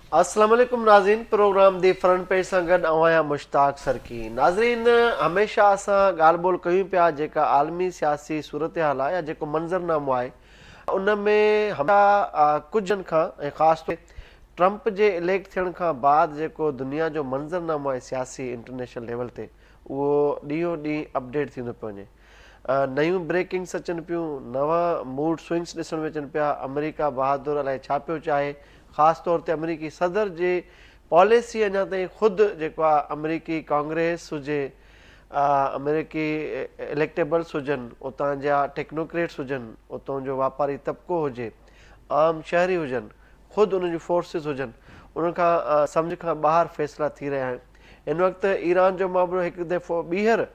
अस्सलाम वालेकुम नाज़रीन, प्रोग्राम दी फ्रंट पेज सां गॾु आहियां मुश्ताक सरकी। नाज़रीन, हमेशह असां ॻाल्हि ॿोल कयूं पिया जेका आलमी सियासी सूरत हाल आहे या जेको मंज़रनामो आहे उन में कुझु खां ऐं ख़ासि तौर ट्रंप जे इलेक्ट थियण खां बाद जेको दुनिया जो मंज़रनामो आहे सियासी इंटरनेशनल लेवल ते उहो ॾींहों ॾींहुं अपडेट थींदो पियो वञे। नयूं ब्रेकिंग्स अचनि पियूं, नवां मूड स्विंग्स ॾिसण में अचनि पिया। अमेरिका बहादुर अलाए छा पियो चाहे, ख़ासि तौर ते अमरीकी सदर जे पॉलिसी अञा ताईं ख़ुदि जेको आहे अमरीकी कांग्रेस हुजे, अमेरिकी इलेक्टेबल्स हुजनि, उतां जा टेक्नोक्रेट्स हुजनि, उतां जो वापारी तबिको हुजे, आम शहरी हुजनि, ख़ुदि उन्हनि जूं फोर्सिस हुजनि, उन्हनि खां सम्झ खां ॿाहिरि फ़ैसिला थी रहिया आहिनि। हिन वक़्तु ईरान जो मामिलो हिकु दफ़ो ॿीहर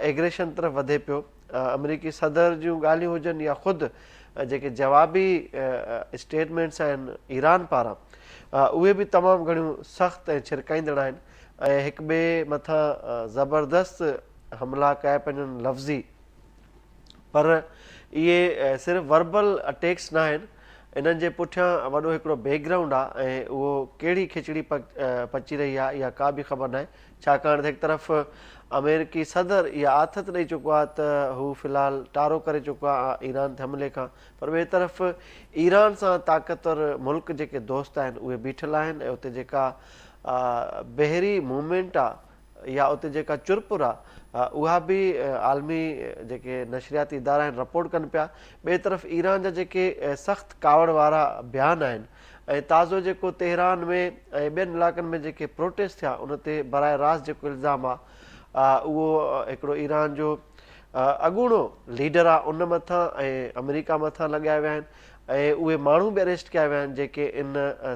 एग्रेशन तरफ़ वधे पियो। अमरीकी सदर जूं ॻाल्हियूं हुजनि या ख़ुदि जेके जवाबी स्टेटमेंट्स आहिनि ईरान पारां, उहे बि तमामु घणियूं सख़्तु ऐं छिरकाईंदड़ आहिनि ऐं हिक ॿिए मथां ज़बरदस्त हमला कया पंहिंजनि लफ़्ज़ी। पर इहे सिर्फ़ु वर्बल अटैक्स न आहिनि, इन्हनि जे पुठियां वॾो हिकिड़ो बैकग्राउंड आहे ऐं उहो कहिड़ी खिचड़ी पची रही आहे इहा का बि ख़बर न आहे। छाकाणि त हिकु तरफ़ अमेरिकी सदर इहा आथत ॾेई चुको आहे त हू फ़िलहालु टारो करे चुको आहे ईरान ते हमले खां, पर ॿिए तरफ़ ईरान सां ताक़तवर मुल्क जेके दोस्त आहिनि उहे बीठल आहिनि ऐं उते जेका बहिरी मूवमेंट आहे या उते जेका चुरपुर आहे उहा बि आलमी जेके नशरियाती इदारा आहिनि रिपोर्ट कनि पिया। ॿिए तरफ़ ईरान जा जेके सख़्तु कावड़ वारा बयान आहिनि ऐं ताज़ो जेको तेहरान में ऐं ॿियनि इलाइक़नि में जेके प्रोटेस्ट थिया उन ते बराह रास्त जेको इल्ज़ाम आहे उहो हिकिड़ो ईरान जो अॻूणो लीडर आहे उन मथां ऐं अमेरिका मथां लॻाया विया आहिनि ऐं उहे माण्हू बि अरेस्ट कया विया आहिनि जेके इन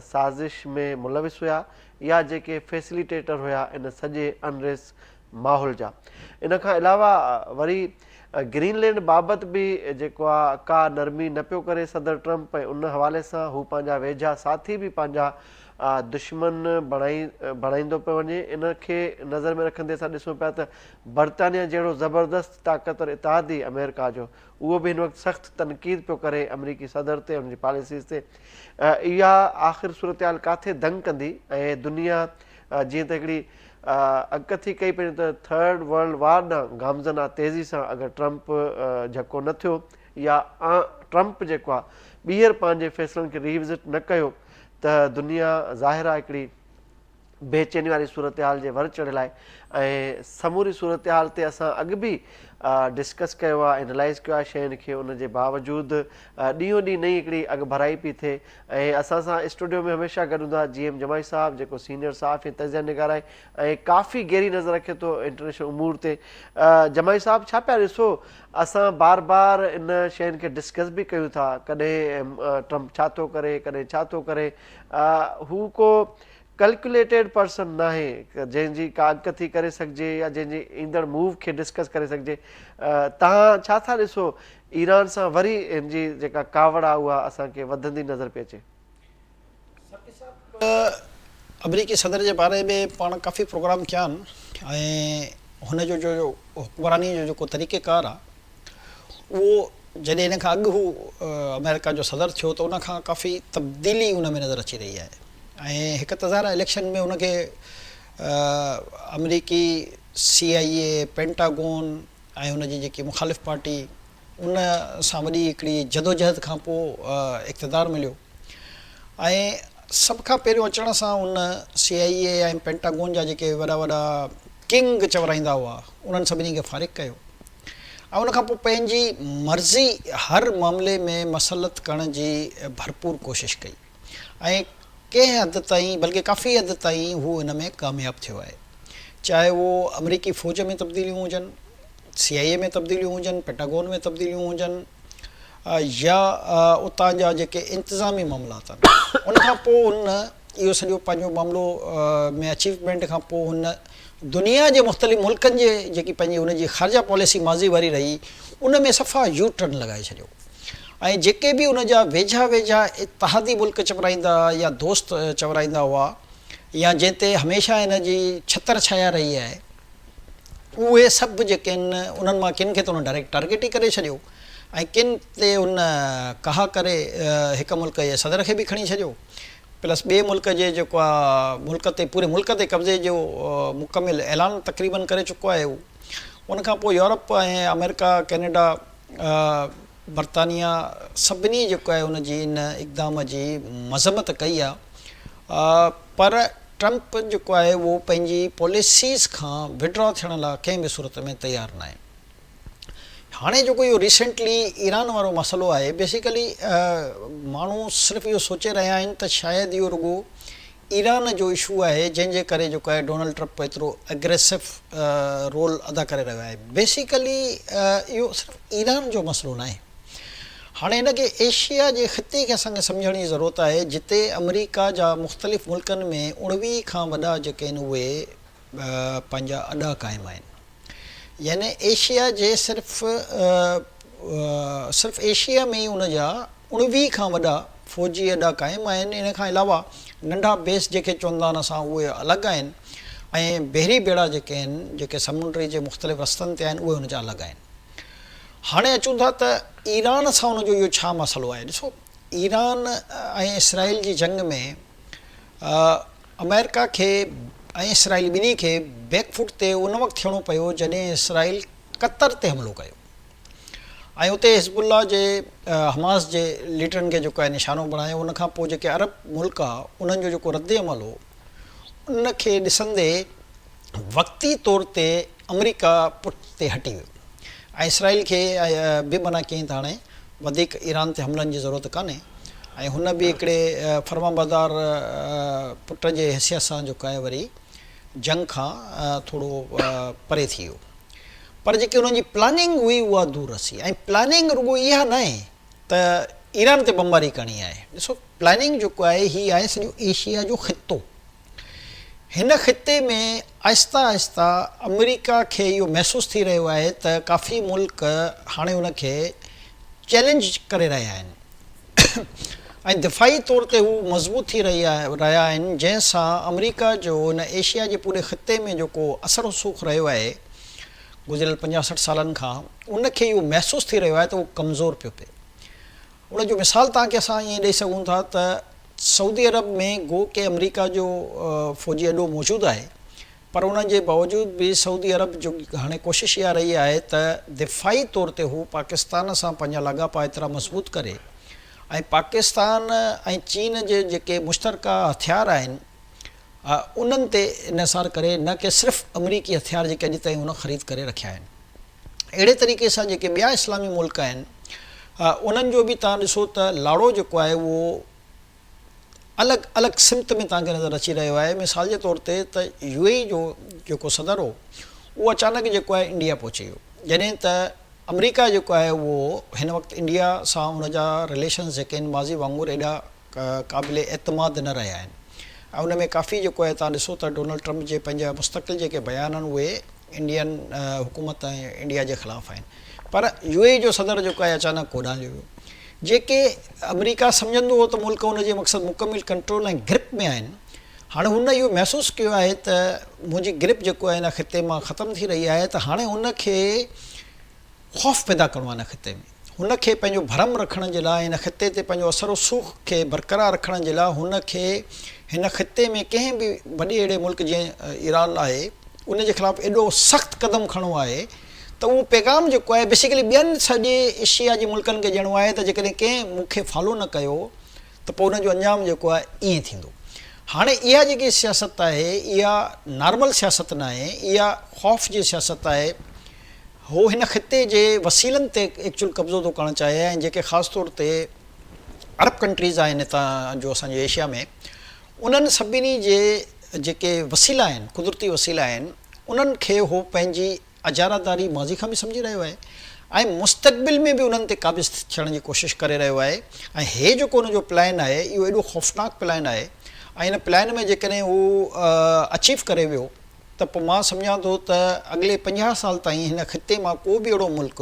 साज़िश में मुलविस हुया या जेके फैसिलिटेटर हुया इन सॼे अनरेस्ट माहौल जा। इन खां अलावा वरी ग्रीनलैंड बाबति बि जेको आहे का नरमी न पियो करे सदर ट्रंप, ऐं उन हवाले सां हू पंहिंजा वेझा साथी बि पंहिंजा दुश्मन बणाईंदो पियो वञे। इन खे नज़र में रखंदे असां ॾिसूं पिया त बर्तानिया जहिड़ो ज़बरदस्त ताक़तवर इतिहादी अमेरिका जो उहो बि हिन वक़्तु सख़्तु तनक़ीद पियो करे अमरीकी सदर ते, उनजी पॉलिसीज़ ते। इहा आख़िर सूरत हाल किथे दंग कंदी ऐं दुनिया जीअं त हिकिड़ी अॻकथी कई पई त थर्ड वर्ल्ड वार ॾांहुं गामज़न आहे तेज़ी सां अगरि ट्रंप झको न थियो या ट्रंप जेको आहे ॿीहर पंहिंजे फ़ैसिलनि खे रिविज़िट न कयो त दुनिया ज़ाहिर आहे हिकिड़ी बेचैनी वारी सूरत हाल जे वर चढ़ियल आहे। ऐं समूरी सूरत हाल ते असां अॻु बि डिस्कस कयो आहे, एनालाइज़ कयो आहे शयुनि खे, उनजे बावजूदि ॾींहों ॾींहुं नई हिकिड़ी अॻु भराई पई थिए। ऐं असां सां स्टूडियो में हमेशह गॾु हूंदो आहे GM जमाई साहिबु जेको सीनियर सहाफ़ी तज़िया निगार आहे ऐं काफ़ी गहरी नज़र रखे थो इंटरनेशनल उमूर ते। जमाई साहिबु छा पिया ॾिसो, असां बार बार इन शयुनि खे डिस्कस बि कयूं था, कॾहिं ट्रंप छा थो करे, कॾहिं छा थो करे, हू को कैलकुलेटेड पर्सन न आहे जंहिंजी का अॻकथी करे सघिजे या जंहिंजी ईंदड़ मूव खे डिस्कस करे सघिजे। तव्हां छा था ॾिसो ईरान सां वरी इन जी जेका कावड़ आहे उहा असांखे वधंदी नज़र पई अचे? अमरीकी सदर जे बारे में पाण काफ़ी प्रोग्राम कया आहिनि ऐं हुनजो जो हुकमरानी जो जेको तरीक़ेकार आहे उहो जॾहिं हिन खां अॻु हू अमेरिका जो सदर थियो त उनखां काफ़ी तब्दीली उन में नज़र अची रही आहे। ऐं हिकु त ज़ाहिर इलेक्शन में हुनखे अमरीकी CIA, पेंटागोन ऐं हुनजी जेकी मुख़ालिफ़ पार्टी उन सां वॾी हिकिड़ी जदोजहद खां पोइ इक़्तिदार मिलियो। ऐं सभ खां पहिरियों अचण सां उन CIA ऐं पेंटागोन जा जेके वॾा वॾा किंग चवराईंदा हुआ उन्हनि सभिनी खे फ़ारिग़ कयो ऐं उनखां पोइ पंहिंजी मर्ज़ी हर मामले में मसलत करण जी भरपूर कोशिशि कई ऐं कंहिं हद ताईं बल्कि काफ़ी हद ताईं हू हिन में कामयाबु थियो आहे। चाहे उहो अमरीकी फ़ौज में तब्दीलियूं हुजनि, CIA में तब्दीलियूं हुजनि, पेंटागोन में तब्दीलियूं हुजनि या उतां जा जेके इंतिज़ामी मामलात आहिनि। उनखां पोइ हुन इहो सॼो पंहिंजो मामिलो में अचीवमेंट खां पोइ हुन दुनिया जे मुख़्तलिफ़ मुल्कनि जे जेकी पंहिंजी हुनजी ख़ारजा पॉलिसी माज़ी वारी रही उन में सफ़ा यू टर्न लॻाए छॾियो। ऐं जेके बि उन जा वेझा वेझा इतिहादी मुल्क चवराईंदा या दोस्त चवराईंदा हुआ या जंहिं ते हमेशह हिन जी छतर छाया रही आहे उहे सभु जेके आहिनि उन्हनि मां किन खे त उन डायरेक्ट टारगेट ई करे छॾियो ऐं किन ते उन कहा करे हिकु मुल्क जे सदर खे बि खणी छॾियो प्लस ॿिए मुल्क जे जेको आहे मुल्क ते पूरे मुल्क ते कब्ज़े जो मुकमिल ऐलान तक़रीबन करे चुको आहे उन खां पोइ यूरोप ऐं अमेरिका कैनेडा बरतानिया सभिनी जेको आहे उन जी इन इक़दाम जी मज़म्मत कई आहे पर ट्रंप जेको आहे उहो पंहिंजी पॉलिसीज़ खां विड्रॉ थियण लाइ कंहिं बि सूरत में तयारु न आहे। हाणे जेको इहो रिसेंटली ईरान वारो मसइलो आहे बेसिकली माण्हू सिर्फ़ु इहो सोचे रहिया आहिनि त शायदि इहो रुॻो ईरान जो इशू आहे जंहिंजे करे जेको आहे डोनाल्ड ट्रंप एतिरो एग्रेसिव रोल अदा करे रहियो आहे। बेसिकली इहो सिर्फ़ु ईरान जो मसइलो न आहे। हाणे हिनखे एशिया जे ख़िते खे असांखे सम्झण जी ज़रूरत आहे जिते अमेरिका जा मुख़्तलिफ़ मुल्कनि में 19 खां वॾा जेके आहिनि उहे पंहिंजा अॾा क़ाइमु आहिनि। यानी एशिया जे सिर्फ़ु एशिया में ई उन जा 19 खां वॾा फ़ौजी अॾा क़ाइमु आहिनि। इन खां अलावा नंढा बेस जेके चवंदा आहिनि असां उहे अलॻि आहिनि ऐं बहिरी बेड़ा जेके आहिनि जेके समुंड जे मुख़्तलिफ़ रस्तनि ते आहिनि उहे उन जा अलॻि आहिनि। हाणे अचूं था त ईरान सां उनजो इहो छा मसइलो आहे। ॾिसो ईरान ऐं इसराइल जी जंग में अमेरिका खे ऐं इसराइल ॿिन्ही खे बैकफुट ते उन वक़्तु थियणो पियो जॾहिं इसराइल कतर ते हमिलो कयो ऐं उते हिज़बुल्ला जे हमास जे लीडरनि खे जेको आहे निशानो बणायो। उन खां पोइ जेके अरब मुल्क आहे उन्हनि जो जेको रद्द अमल हो उन खे ॾिसंदे वक़्ती तौर ते अमेरिका पुठिते हटी वियो ऐं इसराइल खे बि माना कयईं त हाणे वधीक ईरान ते हमलनि जी ज़रूरत कान्हे ऐं हुन बि हिकिड़े फर्माबरदार पुट जे हैसियत सां जेको आहे वरी जंग खां थोरो परे थी वियो। पर जेकी उन्हनि जी प्लानिंग हुई उहा दूर रसी ऐं प्लानिंग रुॻो इहा न आहे त ईरान ते बमबारी करणी आहे। ॾिसो प्लानिंग जेको आहे हीअ आहे सॼो एशिया जो ख़ितो। हिन ख़िते में आहिस्ता आहिस्ता अमेरिका खे इहो महसूसु थी रहियो आहे त काफ़ी मुल्क हाणे उनखे चैलेंज करे रहिया आहिनि ऐं दिफ़ाई तौर ते हू मज़बूत थी रहिया आहिनि जंहिंसां अमेरिका जो हिन एशिया जे पूरे ख़िते में जेको असर रसूख़ रहियो आहे गुज़िरियल 50-60 सालनि खां उनखे इहो महसूसु थी रहियो आहे त उहो कमज़ोर पियो पए। उनजो मिसाल तव्हांखे असां ईअं ॾेई सघूं था त सऊदी अरब में गो के अमेरिका जो फ़ौजी अॾो मौजूदु आहे पर उन जे बावजूद बि सऊदी अरब जो हाणे कोशिशि इहा रही आहे त दिफ़ाई तौर ते हू पाकिस्तान सां पंहिंजा लाॻापा एतिरा मज़बूत करे ऐं पाकिस्तान ऐं चीन जे जेके मुश्तरका हथियार आहिनि उन्हनि ते इन्हिसार करे न कि सिर्फ़ु अमरीकी हथियार जेके अॼु ताईं हुन ख़रीद करे रखिया आहिनि। अहिड़े तरीक़े सां जेके ॿिया इस्लामी मुल्क आहिनि उन्हनि जो बि तव्हां ॾिसो त लाड़ो जेको आहे उहो अलॻि अलॻि सिमत में तव्हांखे नज़र अची रहियो आहे। मिसाल जे तौर ते त UAE जो जेको सदर हो उहो अचानक जेको आहे इंडिया पहुची वियो जॾहिं त अमेरिका जेको आहे उहो हिन वक़्तु इंडिया सां हुनजा रिलेशन्स जेके आहिनि माज़ी वांगुरु एॾा क़ाबिल एतमाद न रहिया आहिनि ऐं उन में काफ़ी जेको आहे तव्हां ॾिसो त डोनाल्ड ट्रंप जे पंहिंजा मुस्तक़िल जेके बयान आहिनि उहे इंडियन हुकूमत ऐं इंडिया जे ख़िलाफ़ु आहिनि। पर UAE जो सदर जेको आहे अचानक कोॾांहुं वियो। जेके अमेरिका सम्झंदो हो त मुल्क हुनजे मक़सदु मुकमिल कंट्रोल ऐं ग्रिप में आहिनि हाणे हुन इहो महसूसु कयो आहे त मुंहिंजी ग्रिप जेको आहे हिन ख़िते मां ख़तमु थी रही आहे त हाणे हुनखे ख़ौफ़ पैदा करिणो आहे हिन ख़िते में। हुनखे पंहिंजो भरम रखण जे लाइ हिन ख़िते ते पंहिंजो असर रसूख़ खे बरक़रार रखण जे लाइ हुनखे हिन ख़िते में कंहिं बि वॾे अहिड़े मुल्क जीअं ईरान आहे उन जे ख़िलाफ़ु एॾो सख़्तु क़दम खणणो आहे त उहो पैगाम जेको आहे बेसिकली ॿियनि सॼे एशिया जे मुल्कनि खे ॾियणो आहे त जेकॾहिं कंहिं मूंखे फॉलो न कयो त पोइ उनजो अंजाम जेको आहे ईअं थींदो। हाणे इहा जेकी सियासत आहे इहा नॉर्मल सियासत न आहे, इहा ख़ौफ़ जी सियासत आहे। हो हिन ख़िते जे वसीलनि ते एक्चुअल कब्ज़ो थो करणु चाहे ऐं जेके ख़ासि तौर ते अरब कंट्रीज़ आहिनि हितां जो असांजे एशिया में उन्हनि सभिनी जे जेके वसीला आहिनि कुदरती वसीला आहिनि उन्हनि खे हो पंहिंजी अजारादारी माज़ी खां बि सम्झी रहियो आहे ऐं मुस्तक़बिल में बि उन्हनि ते क़ाबिज़ थियण जी कोशिशि करे रहियो आहे। ऐं हे जेको उनजो प्लान आहे इहो एॾो ख़ौफ़नाक प्लान आहे ऐं हिन प्लान में जेकॾहिं हू अचीव करे वियो त पोइ मां सम्झां थो त अॻिले 50 साल ताईं हिन ख़िते मां को बि अहिड़ो मुल्क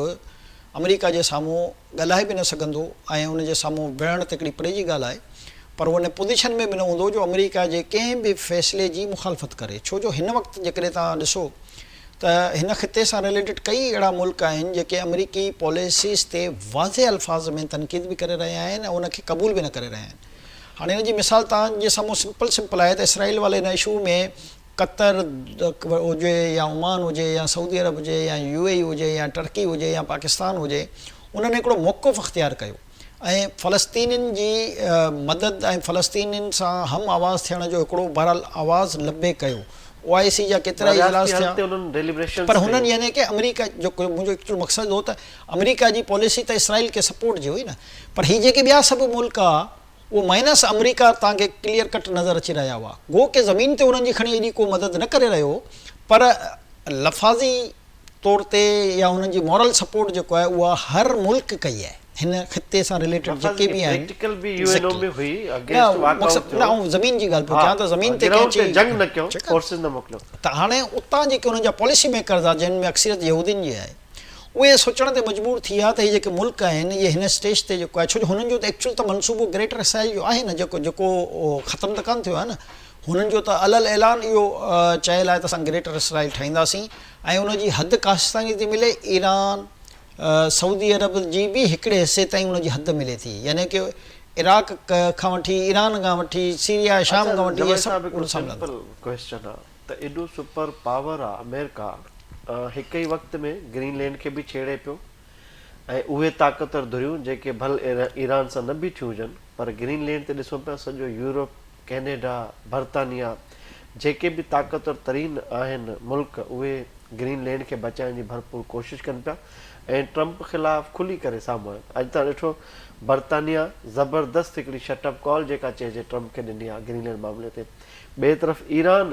अमेरिका जे साम्हूं ॻाल्हाए बि न सघंदो ऐं उन जे साम्हूं विहण त हिकिड़ी परे जी ॻाल्हि आहे पर उन पोज़ीशन में बि न हूंदो जो अमेरिका जे कंहिं बि फ़ैसिले जी मुखालफ़त करे। छो जो हिन वक़्तु जेकॾहिं तव्हां ॾिसो त हिन ख़िते सां रिलेटेड कई अहिड़ा मुल्क आहिनि जेके अमेरिकी पॉलिसीज़ ते वाज़े अल्फाज़ में तनक़ीद बि करे रहिया आहिनि ऐं उनखे क़बूल बि न करे रहिया आहिनि। हाणे हिन जी मिसाल तव्हांजे साम्हूं सिंपल आहे त इसराइल वाले हिन इशू में कतर हुजे या ओमान हुजे या सऊदी अरब हुजे या UAE हुजे या टर्की हुजे या पाकिस्तान हुजे, उन्हनि हिकिड़ो मौक़िफ़ अख़्तियार कयो ऐं फ़लस्तीनियुनि जी मदद ऐं फ़लस्तीनियुनि सां हम आवाज़ थियण जो हिकिड़ो बहरहाल आवाज़ लबे कयो। OIC जा केतिरा ई इजलास थिया, पर हुननि यानी कि अमेरिका जो मुंहिंजो एक्चुअल मक़सदु हो त अमेरिका जी पॉलिसी त इसराइल खे सपोर्ट जी हुई न, पर हीअ जेके ॿिया सभु मुल्क आहे उहो माइनस अमेरिका तव्हांखे क्लियर कट नज़र अची रहिया हुआ। गो के ज़मीन ते उन्हनि जी खणी एॾी को मदद न करे रहियो, पर लफ़ाज़ी तौर ते या हुननि जी मॉरल सपोर्ट जेको आहे उहा हर मुल्क कई आहे हिन ख़िते सां रिलेटेड जेके बि आहिनि। ज़मीन जी ॻाल्हि पियो कयां त ज़मीन ते त हाणे उतां जेके हुननि जा पॉलिसी मेकर्स आहे जिन में अक्सरियत यहूदियुनि जी आहे, उहे सोचण ते मजबूर थी विया त इहे जेके मुल्क आहिनि इहे हिन स्टेज ते जेको आहे, छो जो हुननि जो त एक्चुअल त मनसूबो ग्रेटर इसराइल जो आहे न, जेको ख़तमु त कोन थियो आहे न। हुननि जो त अलल ऐलान इहो चयल आहे त असां ग्रेटर इसराइल ठाहींदासीं ऐं उनजी हद काशिस्तानी थी मिले, ईरान सऊदी अरब जी बि हिकिड़े हिसे ताईं उनजी हद मिले थी, यानी कि इराक खां वठी ईरान खां वठी सीरिया शाम खां वठी इहे सभु क्वेश्चन आहे त एॾो सुपर पावर आहे अमेरिका, हिक ई वक़्त में ग्रीनलैंड खे बि छेड़े पियो ऐं उहे ताक़तवर धुरियूं जेके भल ईरान सां न बि थियूं हुजनि, पर ग्रीनलैंड ते ॾिसूं पिया सॼो यूरोप, कैनेडा, बर्तानिया जेके बि ताक़तवर तरीन आहिनि मुल्क, उहे ग्रीनलैंड खे बचाइण जी भरपूर कोशिशि कनि पिया ऐं ट्रंप ख़िलाफ़ु खुली करे साम्हूं आहिनि। अॼु तव्हां ॾिठो बर्तानिया ज़बरदस्त हिकिड़ी शटअप कॉल जेका चइजे ट्रंप खे ॾिनी आहे ग्रीनलैंड मामले ते। ॿिए तरफ़ ईरान,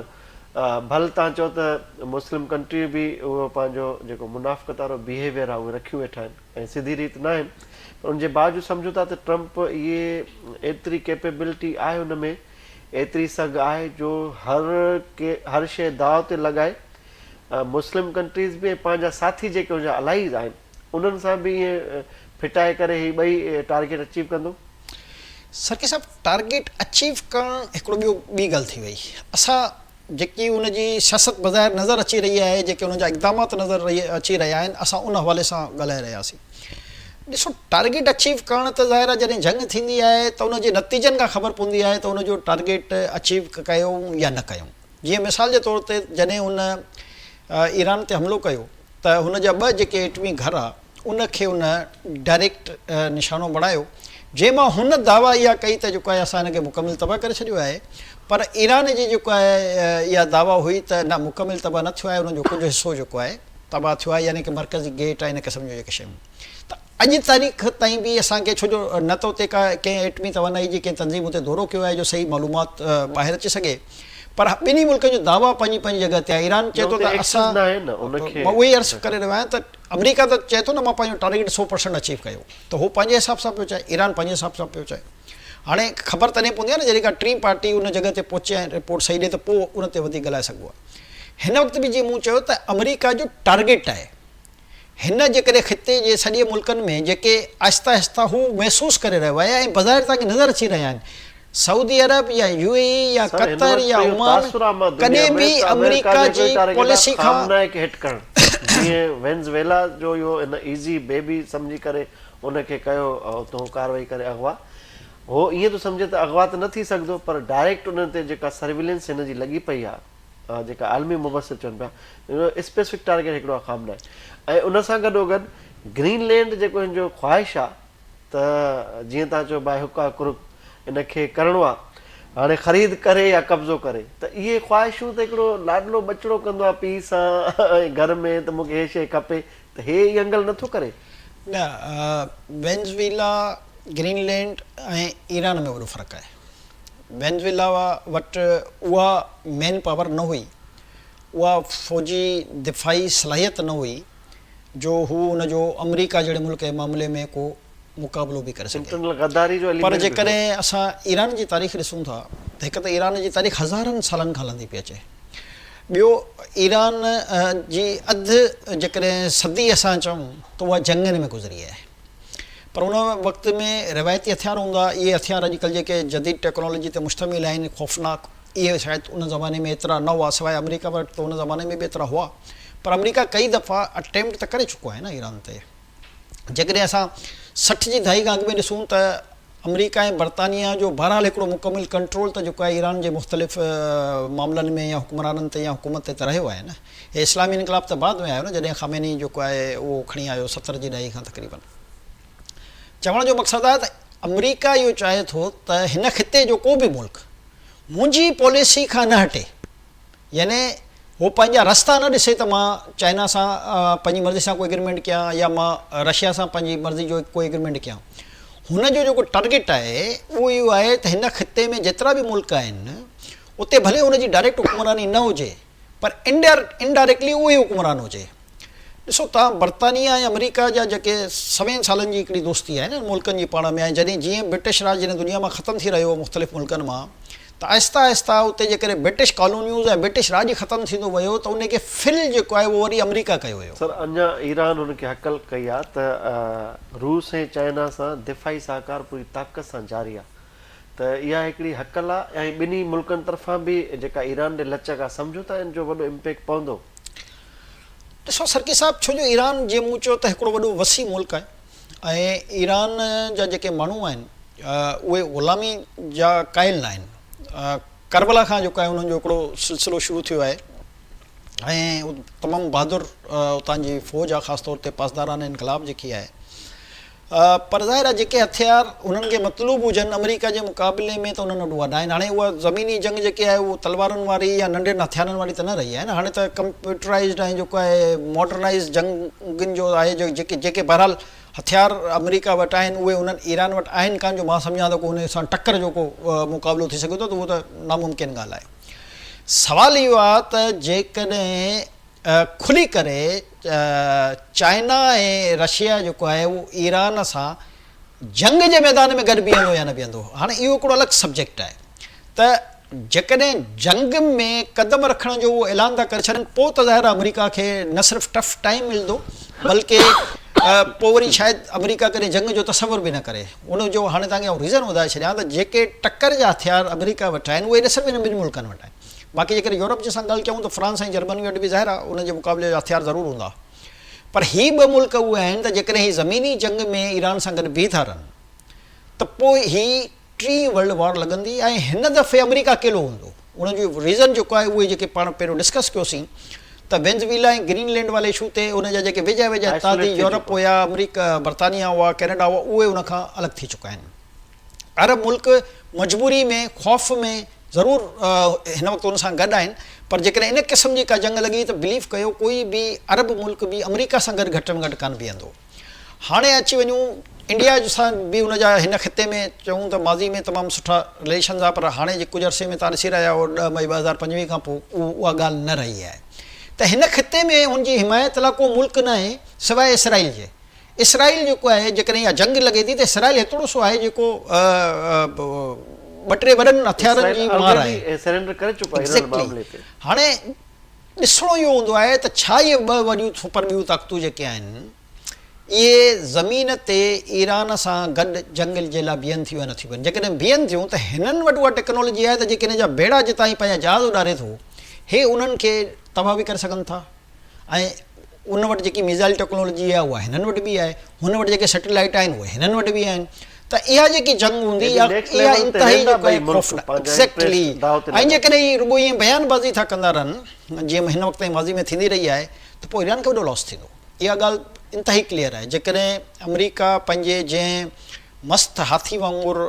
भल तव्हां चओ त मुस्लिम कंट्री बि उहो पंहिंजो जेको मुनाफ़क़त वारो बिहेवियर आहे उहे रखियूं वेठा आहिनि ऐं सिधी रीति न आहिनि, पर उनजे बावजूदि सम्झूं था त ट्रंप इहे एतिरी कैपेबिलिटी आहे हुन में, एतिरी सघ आहे जो हर शइ दाव ते लॻाए मुस्लिम कंट्रीज़ बि ऐं पंहिंजा साथी जेके हुनजा अलाइज़ आहिनि उन्हनि सां बि ईअं फिटाए करे हीअ ॿई टारगेट अचीव कंदो। सरकी साहब, टारगेट अचीव करणु हिकिड़ो ॿी ॻाल्हि थी वई। असां जेकी उनजी सियासत बज़ाहिर नज़र अची रही आहे, जेके उनजा इक़दामात नज़र अची रहिया आहिनि, असां उन हवाले सां ॻाल्हाए रहियासीं। ॾिसो, टारगेट अचीव करणु त ज़ाहिर आहे जॾहिं जंग थींदी आहे त उनजे नतीजनि खां ख़बर पवंदी आहे त उनजो टारगेट अचीव कयूं या न कयूं। जीअं मिसाल जे तौर ते जॾहिं उन ईरान ते हमिलो कयो त हुनजा ॿ जेके एटमी घर आहे उनखे उन डायरेक्ट निशानो बणायो, जंहिंमां हुन दावा इहा कई त जेको आहे असां हिनखे मुकमिल तबाह करे छॾियो आहे, पर ईरान जी जेको आहे इहा दावा हुई त न, मुकमिल तबाह न थियो आहे, उनजो कुझु हिसो जेको आहे तबाह थियो आहे, यानी कि मर्कज़ी गेट आहे, हिनखे सम्झो जेके शयूं। त अॼु तारीख़ ताईं बि असांखे, छो जो न त उते कंहिं एटमी तवानाई जी कंहिं तंज़ीम उते दौरो कयो आहे जो सही मालूमात ॿाहिरि अची सघे, पर ॿिन्ही मुल्कनि जो दावा पंहिंजी पंहिंजी जॻह ते आहे। ईरान चए थो त असां, मां उहो ई अर्ज़ु करे रहियो आहियां त अमेरिका त चए थो न मां पंहिंजो टारगेट 100% अचीव कयो, त हू पंहिंजे हिसाब सां पियो चए, ईरान पंहिंजे हिसाब सां पियो चए। हाणे ख़बर तॾहिं पवंदी आहे न जॾहिं का टी पार्टी उन जॻह ते पहुचे ऐं रिपोर्ट सही ॾिए त पोइ उन ते वधीक ॻाल्हाए सघिबो आहे। हिन वक़्तु बि जीअं मूं चयो त अमेरिका जो टारगेट आहे हिन जेकॾहिं ख़िते जे सॼे मुल्कनि में जेके आहिस्ता आहिस्ता हू महसूसु करे रहियो आहे ऐं बज़ाहिर तव्हांखे नज़र अची रहिया आहिनि, सऊदी अरब या UAE या कतर या ओमान, कॾहिं बि अमेरिका जी पॉलिसी खां जीअं वेनेज़ुएला जो इहो इन इज़ी बेबी सम्झी करे उनखे कयो उतां कार्रवाई करे अगवा, हो ईअं थो सम्झे त अगवा त न थी सघंदो, पर डायरेक्ट उन ते जेका सर्विलेंस हिन जी लॻी पई आहे, जेका आलमी मुबसर चवनि पिया, स्पेसिफिक टारगेट हिकिड़ो खाम न आहे। ऐं उन सां गॾोगॾु ग्रीनलैंड जेको हिन जो ख़्वाहिश आहे त जीअं तव्हां चओ भाई हुका कुरुक इनखे करिणो आहे, हाणे ख़रीद करे या कब्ज़ो करे, त इहे ख़्वाहिशूं त हिकिड़ो लाडलो बचिड़ो कंदो आहे पीउ सां घर में, त मूंखे हे शइ खपे, त हे यंगल नथो करे न। वेनेज़ुएला, ग्रीनलैंड ऐं ईरान में वॾो फ़र्क़ु आहे। वेनेज़ुएला वटि उहा मेन पावर न हुई, उहा फ़ौजी दिफ़ाई सलाहियत न हुई जो हू उनजो अमेरिका जहिड़े मुल्क जे मामले में को मुक़ाबिलो बि करे सघे। पर जेकॾहिं असां ईरान जी तारीख़ ॾिसूं था त हिकु त ईरान जी तारीख़ हज़ारनि सालनि खां हलंदी पई अचे, ॿियो ईरान जी अधु जेकॾहिं सदी असां चऊं त उहा जंगनि में गुज़री आहे, पर उन वक़्त में रिवायती हथियार हूंदा। इहे हथियार अॼुकल्ह जेके जदीद टेक्नोलॉजी ते मुश्तमिल आहिनि, ख़ौफ़नाक, इहे शायदि उन ज़माने में एतिरा न हुआ, सवाइ अमेरिका वटि त उन ज़माने में बि एतिरा हुआ, पर अमेरिका कई दफ़ा अटैम्प्ट त करे चुको आहे न ईरान ते। जेकॾहिं असां 60 जी दहाई खां अॻु में ॾिसूं त अमेरिका ऐं बरतानिया जो बहरहाल हिकिड़ो मुकमिल कंट्रोल त जेको आहे ईरान जे मुख़्तलिफ़ मामलनि में या हुकुमराननि ते या हुकूमत ते त रहियो आहे न। हे इस्लामी इनकलाब त बाद में आयो न, जॾहिं ख़ामेनी जेको आहे उहो खणी आयो 70 जी ॾही खां तक़रीबन। चवण जो मक़सदु आहे त अमेरिका इहो चाहे थो त हिन ख़िते जो को बि मुल्क मुंहिंजी पॉलिसी खां न हटे, यानी उहो पंहिंजा रस्ता न ॾिसे त मां चाइना सां पंहिंजी मर्ज़ी सां कोई एग्रीमेंट कयां या मां रशिया सां पंहिंजी मर्ज़ी जो कोई एग्रीमेंट कयां। हुनजो जेको टारगेट आहे उहो इहो आहे त हिन ख़िते में जेतिरा बि मुल्क आहिनि उते भले हुनजी डायरेक्ट हुकुमरानी न हुजे, पर इनडायरेक्टली उहो ई हुकुमरान हुजे। ॾिसो तव्हां बरतानिया ऐं अमेरिका जा जेके 100 सालनि जी हिकिड़ी दोस्ती आहे न मुल्कनि जी पाण में आहे, जॾहिं जीअं ब्रिटिश राज जॾहिं दुनिया मां ख़तमु थी रहियो मुख़्तलिफ़ मुल्कनि मां, त आहिस्ता आहिस्ता उते जेकॾहिं ब्रिटिश कॉलोनियूज़ ऐं ब्रिटिश राज ख़तमु थींदो वियो त उनखे फिल जेको आहे उहो वरी अमेरिका कयो हुयो। सर अञा ईरान हुनखे हकल कई आहे त रूस ऐं चाइना सां दिफ़ाई सहकार पूरी ताक़त सां जारी आहे, त इहा हिकिड़ी हकल आहे ऐं ॿिन्ही मुल्कनि तरफ़ां बि जेका ईरान ॾे लचक आहे, सम्झो था इन जो वॾो इम्पैक्ट पवंदो? ॾिसो सरकी साहिबु, छो जो ईरान जीअं मूं चयो त हिकिड़ो वॾो वसी मुल्क आहे ऐं ईरान जा जेके माण्हू आहिनि उहे ग़ुलामी जा क़ाइल न आहिनि। करबला खां जेको आहे उन्हनि जो हिकिड़ो सिलसिलो शुरू थियो आहे ऐं तमामु बहादुर उतां जी फ़ौज आहे, ख़ासि तौर ते पासदारान इनकलाब जेकी आहे। पर ज़ाहिर आहे जेके हथियार उन्हनि खे मतलूब हुजनि अमेरिका जे मुक़ाबले में त उन्हनि वटि उहा न आहिनि। हाणे उहा ज़मीनी जंग जेकी आहे उहा तलवारनि वारी या नंढनि हथियारनि वारी त न रही आहे न, हाणे त कंप्यूटराइज़ड ऐं जेको आहे मॉडर्नाइज़ जंगुनि जो आहे जो जेके बहरहाल हथियार अमेरिका वटि आहिनि उहे उन्हनि ईरान वटि आहिनि कान, जो मां सम्झां त को उन सां टकर जो को मुक़ाबिलो थी सघे थो, त उहो त नामुमकिन ॻाल्हि आहे। सवालु इहो आहे त जेकॾहिं खुली करे चाइना ऐं रशिया जेको आहे उहो ईरान सां जंग जे मैदान में गॾु बीहंदो या न बीहंदो, हाणे इहो हिकिड़ो अलॻि सब्जेक्ट आहे। त जेकॾहिं जंग में क़दम रखण जो उहो ऐलान था करे छॾनि, पोइ त ज़ाहिर अमेरिका खे न सिर्फ़ु टफ टाइम मिलंदो बल्कि पोइ वरी शायदि अमेरिका कॾहिं जंग जो तसवुर बि न करे। उनजो हाणे तव्हांखे रीज़न ॿुधाए छॾियां त जेके टकर जा हथियार अमेरिका वटि आहिनि उहे न सिर्फ़ु इन ॿिनि मुल्कनि वटि आहिनि, बाक़ी जेकॾहिं यूरोप जे सां ॻाल्हि कयूं त फ्रांस ऐं जर्मनी वटि बि ज़ाहिर आहे उनजे मुक़ाबले जा हथियार ज़रूरु हूंदा। पर ही ॿ मुल्क उहे आहिनि त जेकॾहिं ही ज़मीनी जंग में ईरान सां गॾु बीह था रहनि त पोइ ही टी वर्ल्ड वॉर लॻंदी ऐं हिन दफ़े अमेरिका अकेलो हूंदो। उनजो रीज़न जेको आहे उहे जेके पाण पहिरियों डिस्कस कयोसीं त वेनेज़ुएला ऐं ग्रीनलैंड वाले इशू ते उनजा जेके वेझा वेझा इत्तेहादी यूरोप हुया, अमेरिका बरतानिया हुआ, कैनेडा हुआ, उहे उनखां अलॻि थी चुका आहिनि। अरब मुल्क मजबूरी में ख़ौफ़ में ज़रूरु हिन वक़्तु उन सां गॾु आहिनि, पर जेकॾहिं इन क़िस्म जी का जंग लॻी त बिलीव कयो कोई बि अरब मुल्क बि अमेरिका सां गॾु घटि में घटि कान बीहंदो। हाणे अची वञूं इंडिया सां बि उनजा हिन ख़िते में चऊं त माज़ी में तमामु सुठा रिलेशन्स आहे, पर हाणे जे कुझु अरसे में तव्हां ॾिसी रहिया आहियो 10 मई 2025 खां पोइ उहा ॻाल्हि न रही आहे। त हिन ख़िते में हुनजी हिमायत लाइ को मुल्क न आहे सवाइ इसराइल जे। इसराइल जेको आहे जेकॾहिं इहा जंग लॻे थी त इसराइल हेतिरो सो आहे जेको 2-3 वॾनि हथियारनि जी मार आहे। हाणे ॾिसणो इहो हूंदो आहे त छा इहे 2 वॾियूं सुपर ॿियूं ताक़तूं जेके आहिनि इहे ज़मीन ते ईरान सां गॾु जंग जे लाइ बीहनि थियूं या नथियूं बीहनि। जेकॾहिं बीहनि थियूं त हिननि वटि उहा टेक्नोलॉजी आहे त जेके हिन जा बेड़ा जितां ई पंहिंजा जहाज़ उॾारे थो हे उन्हनि खे तबाह बि करे सघनि था, ऐं उन वटि जेकी मिज़ाइल टेक्नोलॉजी आहे उहा हिननि वटि बि आहे, हुन वटि जेके सैटेलाइट आहिनि उहे हिननि वटि बि आहिनि। त इहा जेकी जंग हूंदी इहा इंतिहाई एक्ज़ैक्टली, ऐं जेकॾहिं रुॻो ईअं बयानबाज़ी था कंदा रहनि जीअं हिन वक़्तु माज़ी में थींदी रही आहे त पोइ ईरान खे वॾो लॉस थींदो। इहा ॻाल्हि इंतिहाई क्लियर आहे। जेकॾहिं अमेरिका पंहिंजे जंहिं मस्तु हाथी वांगुरु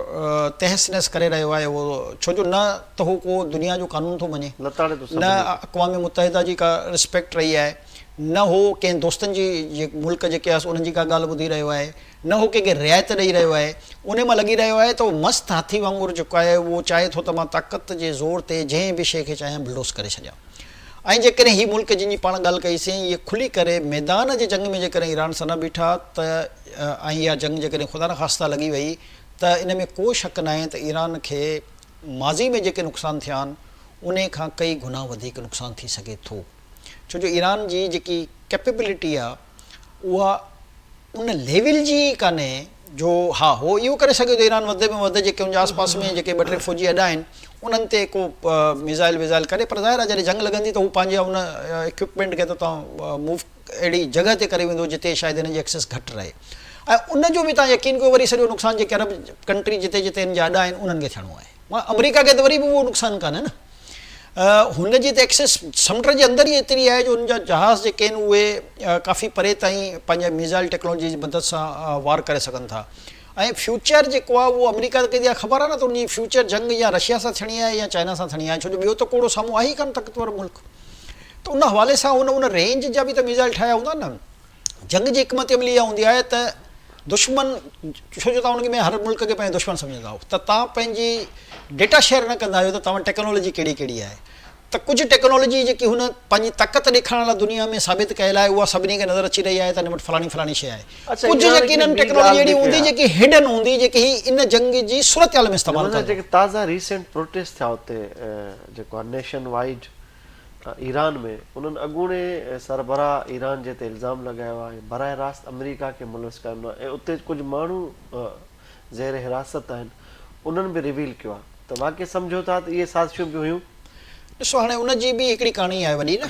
तहस नहस करे रहियो आहे उहो, छो जो न त हू को दुनिया जो कानून थो मञे, न अक़वाम मुतहिदा जी का रिस्पेक्ट रही आहे, न हो कंहिं दोस्तनि जी मुल्क जेके आहे उन्हनि जी का ॻाल्हि ॿुधी रहियो आहे, न हो कंहिंखे रिआयत ॾेई रहियो आहे। उन मां लॻी रहियो आहे त उहो मस्तु हाथी वांगुरु जेको आहे उहो चाहे थो त मां ताक़त जे ज़ोर ते जंहिं बि शइ खे चाहियां बुलडोज़ करे छॾियां। ऐं जेकॾहिं हीअ मुल्क जिन जी पाण ॻाल्हि कईसीं इहे खुली करे मैदान जे जंग में जेकॾहिं ईरान सां न बीठा त ऐं इहा जंग जेकॾहिं ख़ुदा न ख़ास्ता लॻी वई त इन में को शक न आहे त ईरान खे माज़ी में जेके नुक़सान थिया आहिनि उन खां कई गुना वधीक नुक़सानु थी सघे थो। छो जो ईरान जी जेकी कैपेबिलिटी आहे उहा उन लेवल जी कान्हे जो हा हो इहो करे सघे थो ईरान वधि में वधि जेके उनजे आस पास में जेके 2-3 फ़ौजी अॾा आहिनि उन्हनि ते को मिज़ाइल विज़ाइल करे, पर ज़ाहिर आहे जॾहिं जंग लॻंदी त हू पंहिंजे उन इक्विपमेंट खे त तव्हां मूव अहिड़ी जॻह ते करे वेंदो जिते शायदि हिन जी एक्सेस घटि रहे। ऐं उनजो बि तव्हां यकीन कयो वरी सॼो नुक़सानु जेके अरब कंट्री जिते जिते हिन जा अॾा आहिनि उन्हनि खे थियणो आहे। मां अमेरिका खे त वरी बि उहो नुक़सानु कान्हे न, हुनजी त एक्सेस समुंड जे अंदरि ई एतिरी आहे जो हुनजा जहाज़ जेके आहिनि उहे काफ़ी परे ताईं पंहिंजे मिज़ाइल टेक्नोलॉजी जी मदद सां वार करे सघनि था। ऐं फ्यूचर जेको आहे उहो अमेरिका खे इहा ख़बर आहे न त उनजी फ्यूचर जंग या रशिया सां थियणी आहे या चाइना सां थियणी आहे, छो जो ॿियो त कोड़ो साम्हूं आहे ई कान ताक़तवर मुल्क। त उन हवाले सां उन रेंज जा बि त मिज़ाइल ठाहिया हूंदा न। जंग जी हिकमत अमली इहा हूंदी आहे त दुश्मन, छो जो तव्हां उनखे में हर मुल्क खे पंहिंजो दुश्मन सम्झंदा आहियो, त तव्हां पंहिंजी डेटा शेयर न कंदा आहियो त तव्हां टेक्नोलॉजी कहिड़ी कहिड़ी आहे। त कुझु टेक्नोलॉजी जेकी हुन पंहिंजी ताक़त ॾेखारण लाइ दुनिया में साबित कयल आहे उहा सभिनी खे नज़र अची रही आहे त हिन वटि फलाणी फलाणी शइ आहे। कुझु यकीनन टेक्नोलॉजी अहिड़ी हूंदी जेकी हिडन हूंदी, जेकी इन जंग जी सूरत हाल में इस्तेमालु कंदी। जेके ताज़ा रीसेंट प्रोटेस्ट थिया हुते जेको आहे नेशन वाइड ईरान में, उन्हनि अॻूणे सरबराह ईरान जे ते इल्ज़ाम लॻायो आहे बराह रास्त अमेरिका खे मुलविस करणो आहे, ऐं उते कुझु माण्हू ज़ेर हिरासत आहिनि उन्हनि बि रिवील कयो आहे। त वाक़ई सम्झो था त इहे साज़िशूं बि हुयूं। ॾिसो हाणे उनजी बि हिकिड़ी कहाणी आहे वॾी न,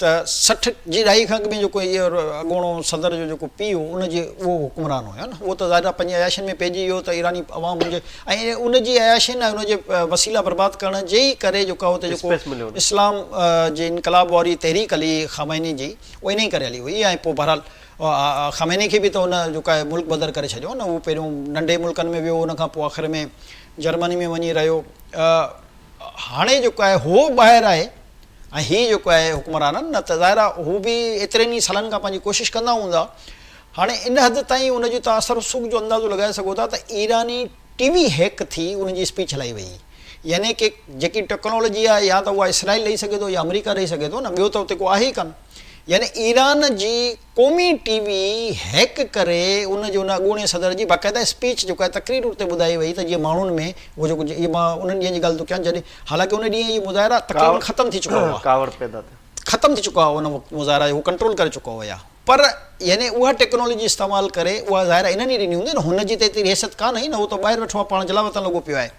त 60 जी ॾहाई खां अॻु में जेको इहो अॻूणो सदर जो जेको पीउ हो उनजी उहो हुकुमरान हुयो न, उहो त ज़ाहिर पंहिंजे अयाशियुनि में पइजी वियो त ईरानी अवाम हुनजे ऐं उनजी अयाशियुनि ऐं उनजे वसीला बर्बाद करण जे ई करे जेको आहे हुते जेको इस्लाम जे इनकलाब वारी तहरीक हली ख़ामैनी जी, उहा इन ई करे हली हुई। ऐं पोइ बहरहाल ख़ामैनी खे बि त हुन जेको आहे मुल्क बदर करे छॾियो न, उहो पहिरियों नंढे मुल्कनि में वियो, उनखां पोइ आख़िर में जर्मनी में वञी रहियो। हाणे जेको आहे हो ॿाहिरि आहे ऐं हीअ जेको आहे हुकुमरान आहिनि न, त ज़ाहिर आहे हू बि एतिरनि ई सालनि खां पंहिंजी कोशिशि कंदा हूंदा। हाणे इन हद ताईं उनजो तव्हां असर रसूख़ जो अंदाज़ो लॻाए सघो था त ईरानी टीवी हैक थी उनजी स्पीच हलाई वई, यानी की जेकी टेक्नोलॉजी आहे या त उहा इसराइल ॾेई सघे थो या अमेरिका ॾेई सघे थो न, ॿियो त हुते को आहे ई कान। यानी ईरान जी क़ौमी टीवी हैक करे उनजो उन अॻूणे सदर जी बाक़ाइदा स्पीच जेको आहे तक़रीर उते ॿुधाई वई त जीअं माण्हुनि में उहो जेको इहे मां उन्हनि ॾींहंनि जी ॻाल्हि थो कयां जॾहिं हालांकि उन ॾींहुं इहे मुज़ाहिरा तक़रीबन ख़तमु थी चुका हुआ, ख़तमु थी चुका हुआ, उन मुज़ाहिरा उहो कंट्रोल करे चुका हुया। पर यानी उहा टेक्नोलॉजी इस्तेमालु करे उहा ज़ाहिर इन्हनि ई ॾिनी हूंदी न, हुनजी त एतिरी हैसियत कान हुई न, उहो त ॿाहिरि वेठो आहे पाण जला वतन लॻो पियो आहे।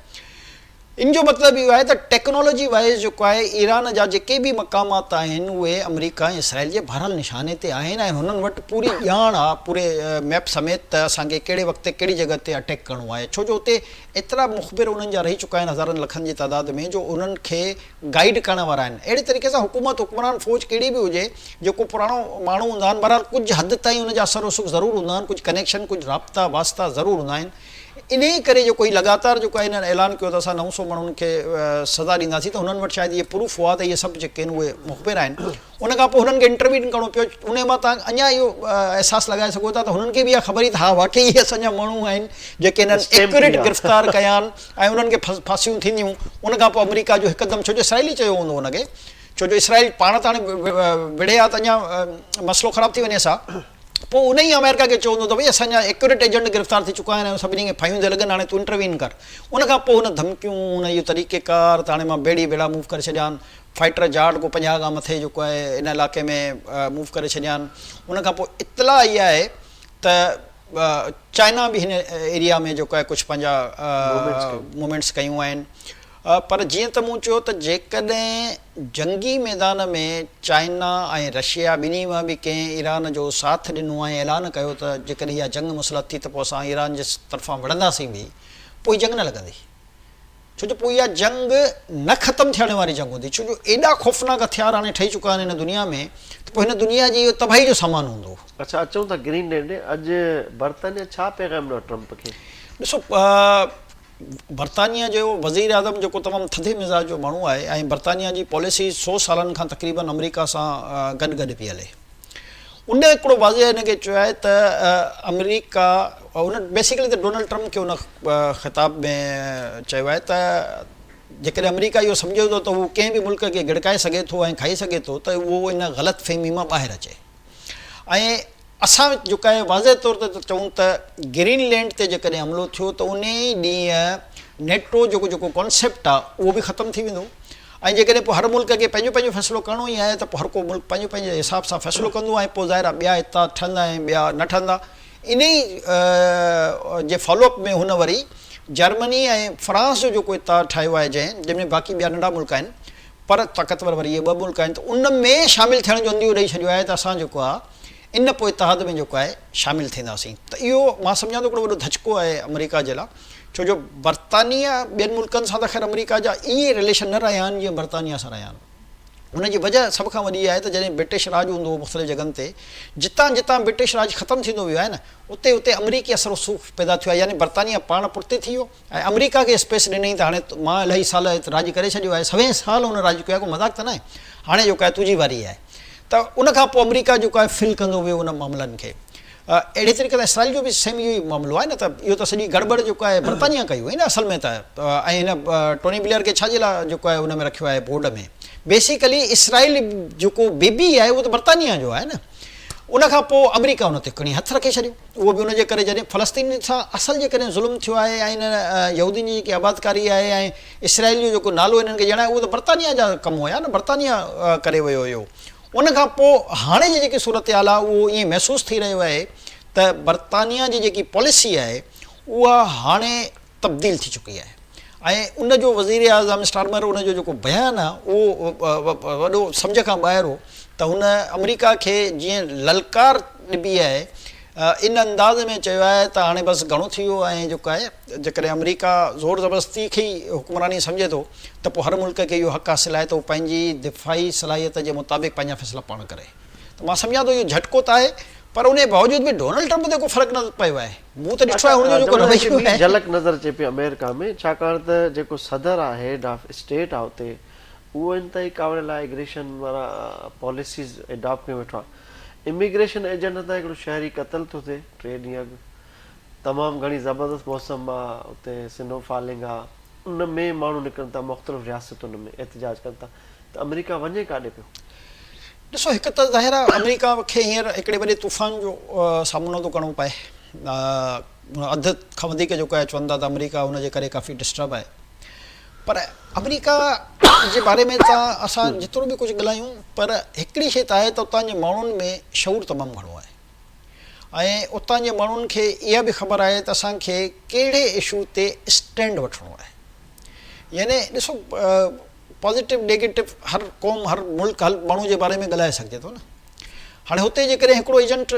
इन जो मतिलबु इहो आहे त टेक्नोलॉजी वाइज़ जेको आहे ईरान जा जेके बि मक़ामात आहिनि उहे अमेरिका ऐं इसराइल जे बहरहाल निशाने ते आहिनि ऐं हुननि वटि पूरी ॼाण आहे पूरे मैप समेत त असांखे कहिड़े वक़्तु कहिड़ी जॻह ते अटैक करिणो आहे, छो जो हुते एतिरा मुख़बिर उन्हनि जा रही चुका आहिनि हज़ारनि लखनि जी तादाद में जो उन्हनि खे गाइड करण वारा आहिनि। अहिड़े तरीक़े सां हुकुमरान फ़ौज कहिड़ी बि हुजे, जेको पुराणो माण्हू हूंदा आहिनि बहरहाल कुझु हद ताईं उनजा असर रसूख़ ज़रूरु हूंदा आहिनि, कुझु कनेक्शन कुझु राब्ता वास्ता ज़रूरु हूंदा आहिनि। इन ई करे जेको ही लगातार जेको आहे हिननि ऐलान कयो त असां 900 माण्हुनि खे सज़ा ॾींदासीं, त हुननि वटि शायदि इहे प्रूफ हुआ त इहे सभु जेके आहिनि उहे मुख़बिर आहिनि। उन खां पोइ हुननि खे इंटरव्यू करिणो पियो, उन मां तव्हां अञा इहो अहसासु लॻाए सघो था त हुननि खे बि इहा ख़बर ई त हा वाक़ई इहे असांजा माण्हू आहिनि जेके हिननि एक्यूरेट गिरफ़्तार कया आहिनि ऐं उन्हनि खे फांसियूं थींदियूं। उन खां पोइ अमेरिका जो हिकदमि, छो जो इसराइल ई चयो हूंदो हुनखे, छो जो इसराइल पाण त हाणे विढ़े आहे त अञा मसइलो ख़राबु थी वञे सां, पोइ उन ई अमेरिका खे चवंदो त भई असांजा एक्यूरेट एजेंट गिरफ़्तार थी चुका आहिनि ऐं सभिनी खे फायूं थिए लॻनि, हाणे तूं इंटरवीन कर। उन खां पोइ हुन धमकियूं हुन इहो तरीक़ेकार त हाणे मां बेड़ा मूव करे छॾिया आहिनि, फाइटर जाट को 50 खां मथे जेको आहे इन इलाइक़े में मूव करे छॾिया आहिनि। उन खां पोइ इतला इहा आहे त चाइना बि हिन एरिया में जेको आहे कुझु पंहिंजा मूवमेंट्स कयूं आहिनि। पर जीअं त मूं चयो त जेकॾहिं जंगी मैदान में चाइना ऐं रशिया ॿिन्ही मां बि कंहिं ईरान जो साथ ॾिनो ऐं ऐलान कयो त जेकॾहिं इहा जंग मुसलत थी त पोइ असां ईरान जे तरफ़ां विढ़ंदासीं बि, पोइ जंग न लॻंदी, छो जो पोइ इहा जंग न ख़तमु थियण वारी जंग हूंदी, छो जो एॾा ख़ौफ़नाक हथियार हाणे ठही चुका आहिनि हिन दुनिया में, त पोइ हिन दुनिया जी इहो तबाही जो सामान हूंदो। अच्छा, अचूं था ग्रीनलैंड। अॼु बर्तानिया छा पैगाम ॾिनो ट्रम्प खे? ॾिसो बर्तानिया जो वज़ीर आज़म जेको तमामु थधे मिज़ाज जो माण्हू आहे ऐं बर्तानिया जी पॉलिसी 100 सालनि खां तक़रीबन अमेरिका सां गॾु पई हले। उन हिकिड़ो वाज़े हिनखे चयो आहे त अमेरिका, उन बेसिकली त डोनाल्ड ट्रम्प खे उन ख़िताब में चयो आहे त जेकॾहिं अमेरिका इहो सम्झे थो त उहो कंहिं बि मुल्क खे गिड़काए सघे थो ऐं खाई सघे थो त उहो इन ग़लति फ़हमी मां ॿाहिरि अचे। ऐं असां जेको आहे वाज़े तौर ते चऊं त ग्रीनलैंड ते जेकॾहिं हमिलो थियो त उन ॾींहुं नेटो जेको कॉन्सेप्ट आहे उहो बि ख़तमु थी वेंदो ऐं जेकॾहिं पोइ हर मुल्क खे पंहिंजो फ़ैसिलो करिणो ई आहे त पोइ हर को मुल्क पंहिंजे हिसाब सां फ़ैसिलो कंदो ऐं पोइ ज़ाहिर आहे ॿिया हितां ठहंदा ऐं ॿिया न ठहंदा। इन ई जे फॉलोअप में हुन वरी जर्मनी ऐं फ्रांस जो जेको इतार ठाहियो आहे जंहिंमें बाक़ी ॿिया नंढा मुल्क आहिनि पर ताक़तवर वरी इहे 2 मुल्क आहिनि, त उन में शामिलु थियण जो अंदियो ॾेई छॾियो आहे त असां जेको आहे इन पोइ इतिहाद में जेको आहे शामिलु थींदासीं। त इहो मां सम्झां थो हिकिड़ो वॾो धचको आहे अमेरिका जे लाइ, छो जो बर्तानिया ॿियनि मुल्कनि सां त ख़ैर अमेरिका जा ईअं रिलेशन न रहिया आहिनि जीअं बर्तानिया सां रहिया आहिनि। उनजी वजह सभ खां वॾी आहे त जॾहिं ब्रिटिश राज हूंदो हो मुख़्तलिफ़ जॻहनि ते, जितां जितां ब्रिटिश राज ख़तमु थींदो वियो आहे न, उते उते अमरीकी असर रसूख़ पैदा थियो आहे। यानी बर्तानिया पाण पुठिते थी वियो ऐं अमरीका खे स्पेस ॾिनई त हाणे मां इलाही साल राज करे छॾियो आहे, 100 साल हुन राज कयो आहे, को मज़ाक त न आहे, हाणे जेको आहे तुंहिंजी वारी आहे। त उनखां पोइ अमरीका जेको आहे फिल कंदो वियो उन मामलनि खे। अहिड़े तरीक़े सां इसराइल जो बि सेम इहो ई मामिलो आहे न। त इहो त सॼी गड़बड़ जेको आहे बर्तानिया कई हुई न असल में त ऐं हिन टोनी ब्लेयर खे छाजे लाइ जेको आहे उन में रखियो आहे बोर्ड में। बेसिकली इसराइल जेको बेबी आहे उहो त बर्तानिया जो आहे न। उनखां पोइ अमरीका उन ते खणी हथु रखे छॾियो। उहो बि उनजे करे जॾहिं फ़लस्तीन सां असल जेकॾहिं ज़ुल्म थियो आहे ऐं हिन यहूदीन जी जेकी आबादकारी आहे ऐं इसराइल जो जेको नालो हिननि खे ॼणायो उहो त बर्तानिया जा कम हुया न, बर्तानिया करे वियो हुयो। उनखां पोइ हाणे जी जेकी सूरत हाल आहे उहो ईअं महसूसु थी रहियो आहे त बर्तानिया जी जेकी पॉलिसी आहे उहा हाणे तब्दील थी चुकी आहे ऐं उनजो वज़ीर आज़म स्टारमर उनजो जेको बयानु आहे उहो वॾो सम्झ खां ॿाहिरि हो। त हुन अमरीका खे जीअं ललकार ॾिबी आहे इन अंदाज़ में चयो आहे त हाणे बसि घणो थी वियो ऐं जेको आहे जेकॾहिं अमरीका ज़ोर ज़बरदस्ती खे ई हुक्मरानी सम्झे थो त पोइ हर मुल्क खे इहो हक़ु हासिलु आहे त उहो पंहिंजी दिफ़ाई सलाहियत जे मुताबिक़ पंहिंजा फ़ैसिला पाण करे। त मां सम्झां थो इहो झटको त आहे, पर उन बावजूद बि डोनाल्ड ट्रम्प ते को फ़र्क़ु न पियो आहे। मूं त ॾिठो आहे हुनजो जेको रवैयो आहे झलक नज़र अचे पई अमेरिका में, छाकाणि त जेको सदर आहे हेड ऑफ स्टेट आहे उते उहो इंतई कावड़ लाइ इमिग्रेशन वारा पॉलिसीज़ एडॉप्ट करे वेठो आहे। इमिग्रेशन एजेंट तां हिकिड़ो शहरी क़तल थो थिए 3 ॾींहं अॻु, तमामु घणी ज़बरदस्त मौसम आहे, उते स्नो फॉलिंग आहे, उन में माण्हू निकिरनि था मुख़्तलिफ़ रियासतुनि में एहतिजाज कनि था। त अमेरिका वञे काॾे पियो? ॾिसो, हिकु त ज़ाहिर आहे अमेरिका खे हींअर हिकिड़े वॾे तूफ़ान जो सामनो थो करिणो पए। अधु खां वधीक जेको आहे चवनि था त अमेरिका हुनजे करे काफ़ी डिस्टर्ब आहे। पर अमेरिका जे बारे में त असां जेतिरो बि कुझु ॻाल्हायूं, पर हिकिड़ी शइ त आहे त उतां जे माण्हुनि में शऊर तमामु घणो आहे ऐं उतां जे माण्हुनि खे इहा बि ख़बर आहे त असांखे कहिड़े इशू ते स्टैंड वठिणो आहे। यानी ॾिसो, पॉज़िटिव नेगेटिव हर क़ौम हर मुल्क हर माण्हू जे बारे में ॻाल्हाए सघिजे थो न। हाणे हुते जेकॾहिं हिकिड़ो एजेंट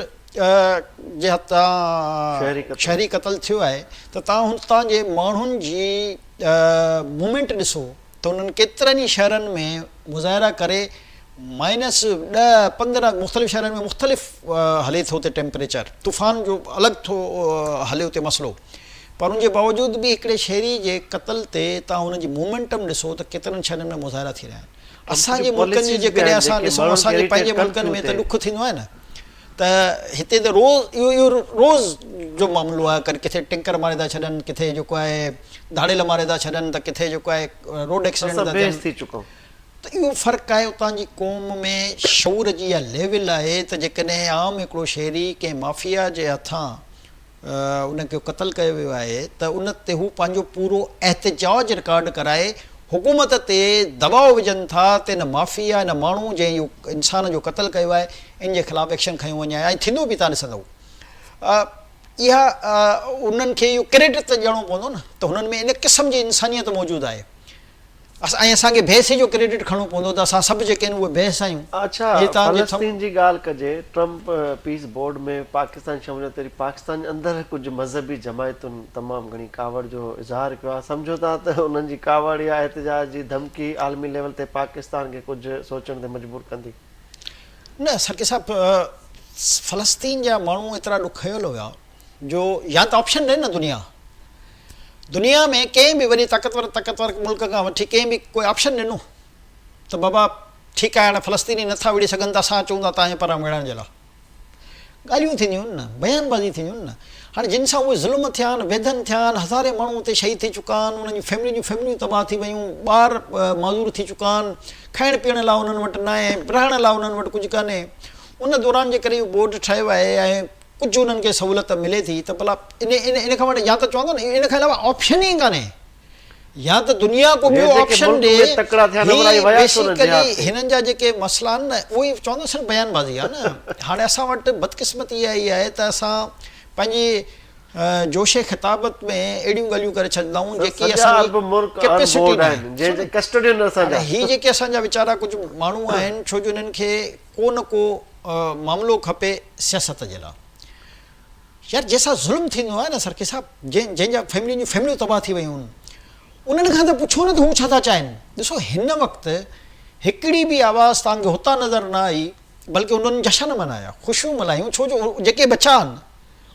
जे हथां शहरी क़तल थियो आहे त तव्हां हुतां जे माण्हुनि जी मूवमेंट ॾिसो त उन्हनि केतिरनि ई शहरनि में मुज़ाहिरा करे -10-15 मुख़्तलिफ़ शहरनि में मुख़्तलिफ़ हले थो उते टेम्परेचर, तूफ़ान जो अलॻि थो हले उते मसइलो, पर उनजे बावजूद बि हिकिड़े शहरी जे क़तल ते तव्हां हुनजी मूवमेंटम ॾिसो त केतिरनि शहरनि में मुज़ाहिरा थी रहिया आहिनि। असांजे मुल्कनि जी जेकॾहिं असां ॾिसूं असांजे पंहिंजे मुल्कनि में त ॾुख थींदो आहे न। त हिते त इहो रोज़ जो मामिलो आहे, कॾहिं किथे टैंकर मारे था छॾनि, किथे जेको आहे धाड़ेल मारे था छॾनि, त किथे जेको आहे रोड एक्सीडेंट था थियनि। त इहो फ़र्क़ु आहे उतां जी क़ौम में शऊर जी इहा लेवल आहे त जेकॾहिं आम हिकिड़ो शहरी कंहिं माफ़िया जे हथां उनखे क़तल कयो वियो आहे त उन ते हू पंहिंजो पूरो एहतिजाज रिकॉर्ड कराए हुकूमत ते दबाव विझनि था त हिन माफ़िया हिन माण्हू जंहिं इहो इंसान जो क़तल कयो आहे इन जे ख़िलाफ़ु एक्शन खयो वञे ऐं थींदो बि तव्हां ॾिसंदव। इहा उन्हनि खे इहो क्रेडिट त ॾियणो पवंदो न, त हुननि में इन क़िस्म जी इंसानियत मौजूदु आहे। ऐं असांखे बहस जो क्रेडिट खणणो पवंदो त असां सभु जेके आहिनि उहे बहस आहियूं। अच्छा, फ़लस्तीन जी ॻाल्हि कजे, ट्रम्प पीस बोर्ड में पाकिस्तान शमूलियत वरी पाकिस्तान जे अंदरि कुझु मज़हबी जमायतुनि तमामु घणी कावड़ जो इज़हार कयो आहे। सम्झो था त उन्हनि जी कावड़ या एहतिजाज जी धमकी आलमी लेवल ते पाकिस्तान खे कुझु सोचण ते मजबूर कंदी? न सरके साहब, फ़लस्तीन जा माण्हू एतिरा ॾुखियल हुआ जो या त ऑप्शन ॾिए न दुनिया में कंहिं बि वरी ताक़तवर मुल्क खां वठी कंहिं बि कोई ऑप्शन ॾिनो त बाबा ठीकु आहे हाणे फ़लस्तीनी नथा विड़ी सघनि त असां अचूं था तव्हांजे पारां विढ़ण जे लाइ, ॻाल्हियूं थींदियूं आहिनि न, बयानबाज़ी थींदियूं आहिनि न। हाणे जिन सां उहे ज़ुल्म थिया आहिनि, वेधन थिया आहिनि, हज़ारे माण्हू उते शहीद थी चुका आहिनि, उन्हनि जूं फैमिलियूं तबाह थी वियूं, ॿार माज़ूर थी चुका आहिनि, खाइण पीअण लाइ उन्हनि वटि न आहे, रहण लाइ उन्हनि वटि कुझु कान्हे। उन दौरान जे करे इहो बोर्ड ठहियो आहे ऐं कुझु उन्हनि खे सहूलियत मिले थी त भला इन खां वटि या त चवंदो न इन खां अलावा ऑप्शन ई कान्हे, या त दुनिया को ॿियो ऑप्शन ॾे। हिननि जा जेके मसइला आहिनि न उहे चवंदुसि न बयानबाज़ी आहे न। हाणे असां वटि बदकिस्मती इहा ई आहे त असां पंहिंजे जोशे ख़िताबत में अहिड़ियूं ॻाल्हियूं करे छॾंदा आहियूं जेकी हीअ जेके असांजा वीचारा कुझु माण्हू आहिनि, छो जो हिननि खे को न को मामिलो खपे सियासत जे लाइ। यार जैसा ज़ुल्म थींदो आहे न सरकी साहब, जंहिंजा फैमिलियूं तबाह थी वियूं आहिनि, उन्हनि खां त पुछो न त हू छा था चाहिनि। ॾिसो हिन वक़्तु हिकिड़ी बि आवाज़ तव्हांखे हुतां नज़र न आई, बल्कि उन्हनि जशन मल्हाया, ख़ुशियूं मल्हायूं, छो जो जेके बचा आहिनि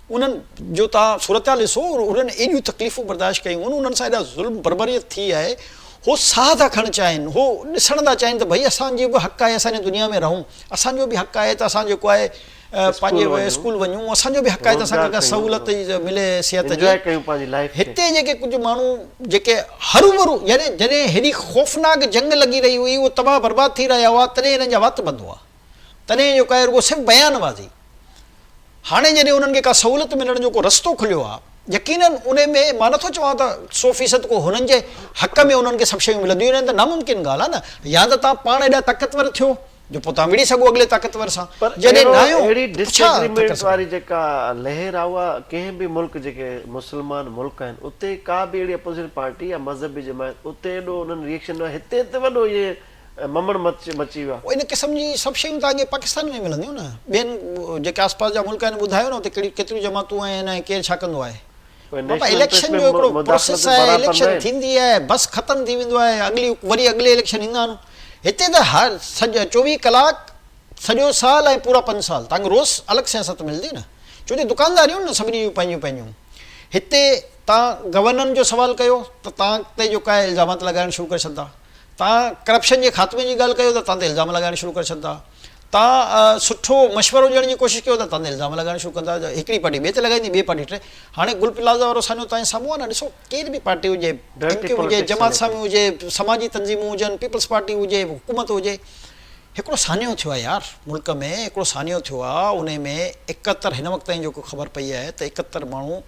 उन्हनि जो तव्हां सूरत हाल ॾिसो, उन्हनि एॾियूं तकलीफ़ूं बर्दाश्त कयूं आहिनि, उन्हनि सां एॾा ज़ुल्म बर्बरियत थी आहे, हो साह था खणणु चाहिनि, हो ॾिसण था चाहिनि त भई असांजो बि हक़ु आहे असांजे दुनिया में रहूं, असांजो बि हक़ु आहे त असां जेको आहे पंहिंजे स्कूल वञूं, असांजो बि हक़ु आहे त असांखे का सहूलियत मिले सिहत जी। हिते जेके कुझु माण्हू जेके हरूभरू यानी जॾहिं हेॾी ख़ौफ़नाक जंग लॻी रही हुई, उहो तबाह बर्बाद थी रहिया हुआ, तॾहिं हिननि जा वात बंदि हुआ, तॾहिं जेको आहे रुॻो सिर्फ़ु बयानबाज़ी। हाणे जॾहिं उन्हनि खे का सहूलियत मिलण जो को रस्तो खुलियो आहे, यकीनन उन में मां नथो चवां त 100% को हुननि जे हक़ में उन्हनि खे सभु शयूं मिलंदियूं आहिनि, त नामुमकिन ॻाल्हि आहे न। या त तव्हां पाण एॾा ताक़तवर थियो जो पोइ तव्हां विड़ी सघो अॻिले ताक़तवर सां, जॾहिं न आहियो डिसएग्रीमेंट वारी जेका लहर आहे उहा कंहिं बि मुल्क जेके मुस्लमान मुल्क आहिनि उते का बि अहिड़ी अपोज़िट पार्टी या मज़हबी जमायत उते एॾो उन्हनि रिएक्शन न, हिते त वॾो इहे ममड़ मची वियो आहे। इन क़िस्म जी सभु शयूं तव्हांखे पाकिस्तान में मिलंदियूं न, ॿियनि जेके आसपास जा मुल्क आहिनि ॿुधायो न उते केतिरियूं जमातूं आहिनि ऐं केरु छा कंदो आहे। बाबा इलेक्शन जो हिकिड़ो प्रोसेस आहे, इलेक्शन थींदी आहे, बस ख़तमु थी वेंदो आहे, वरी अॻिले इलेक्शन ईंदा आहिनि। हिते त हर 24 कलाक सॼो साल ऐं पूरा 5 साल तव्हांखे रोज़ अलॻि सियासत मिलंदी न, छो जो दुकानदारियूं न सभिनी जूं पंहिंजूं। हिते तव्हां गवर्नरनि जो सवालु कयो त तव्हां ते जेका आहे इल्ज़ामात लॻाइण शुरू करे छॾंदा, तव्हां करप्शन जे ख़ात्मे जी ॻाल्हि कयो त तव्हां ते इल्ज़ाम लॻाइण शुरू करे छॾंदा, तव्हां सुठो मशवरो ॾियण जी कोशिशि कयो त तव्हां ते इल्ज़ाम लॻाइण शुरू कंदा, हिकिड़ी पार्टी ॿिए ते लॻाईंदी, ॿिए पार्टी टे। हाणे गुल प्लाज़ा वारो असांजो तव्हांजे साम्हूं आहे न, ॾिसो केर बि पार्टी हुजे, एमक्यू हुजे, जमात इस्लामी हुजे, समाजी तंज़ीमूं हुजनि, पीपल्स पार्टी हुजे, हुकूमत हुजे, हिकिड़ो सानियो थियो आहे यार मुल्क में, हिकिड़ो सानियो थियो आहे। उन में 71 हिन वक़्त ताईं जेको ख़बर पई आहे त 71 माण्हू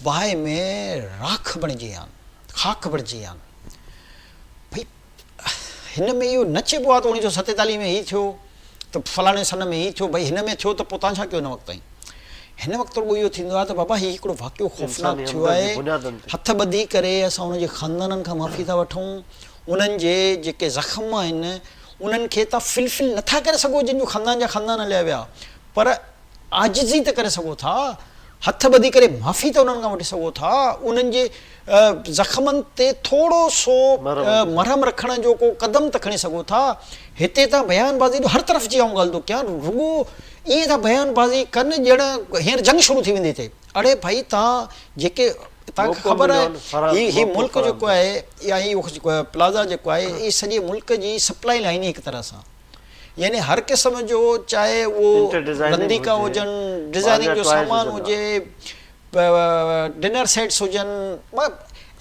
बाहि में राख बणिजी विया आहिनि, ख़ाक बणिजी विया आहिनि। भई हिन में इहो न चइबो आहे त 1947 में हीउ थियो त फलाणे सन में हीउ थियो, भई हिन में थियो त पोइ तव्हां छा कयो हिन वक़्त ताईं। हिन वक़्तु रुॻो इहो थींदो आहे त बाबा हीउ हिकिड़ो वाक़ियो ख़ौफ़नाक थियो आहे, हथ ॿधी करे असां उनजे ख़ानदाननि खां माफ़ी था वठूं, उन्हनि जे जेके ज़ख़्म आहिनि उन्हनि खे तव्हां फिलफिल नथा करे सघो, जिन जो ख़ानदान जा ख़ानदान हलिया विया, पर आजिज़ी त करे सघो था, हथ ॿधी करे माफ़ी त उन्हनि खां वठी सघो था, उन्हनि जे ज़ख़्मनि ते थोरो सो मरहम रखण जो को क़दम त खणी सघो था। हिते तव्हां बयानबाज़ी हर तरफ़ जी आऊं ॻाल्हि थो कयां, रुॻो ईअं था बयानबाज़ी कनि ॼण हींअर जंग शुरू थी वेंदी थिए। अड़े भाई तव्हां जेके तव्हांखे ख़बर आहे ही मुल्क जेको आहे या ही प्लाज़ा जेको आहे इहे सॼे मुल्क जी सप्लाई लाइन हिकु तरह सां, यानी हर क़िस्म जो चाहे उहो रंदीका हुजनि, डिज़ाइनिंग जो सामान हुजे, डिनर सेट्स हुजनि,